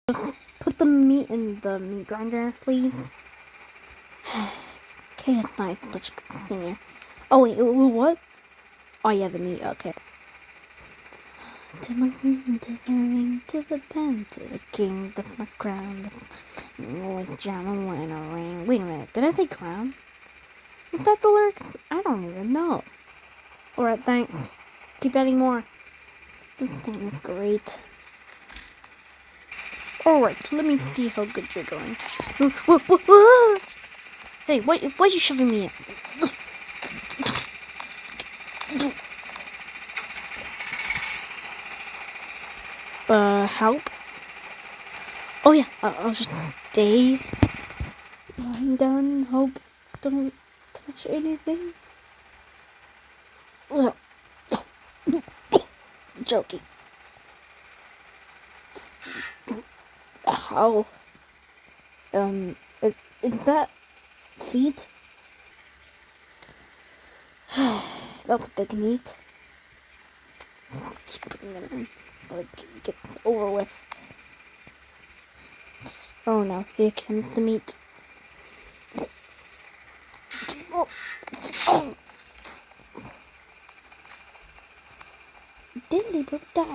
Put the meat in the meat grinder, please. Okay, it's nice. Let's continue. Oh wait, what? Oh yeah, the meat. Okay. To the ring, to the pen, to the king, to my crown. With drama when a ring. Wait a minute, did I say crown? Is that the lyrics? I don't even know. Alright, thanks. Keep adding more. This song is great. Alright, let me see how good you're doing. Hey, why are you shoving me in? Help? Oh yeah, I'll just stay lying down and hope don't touch anything. Joking. How? Is that feet? That's a big meat. Keep putting them in. Like, get over with. Oh no, here comes the meat. Then they both died.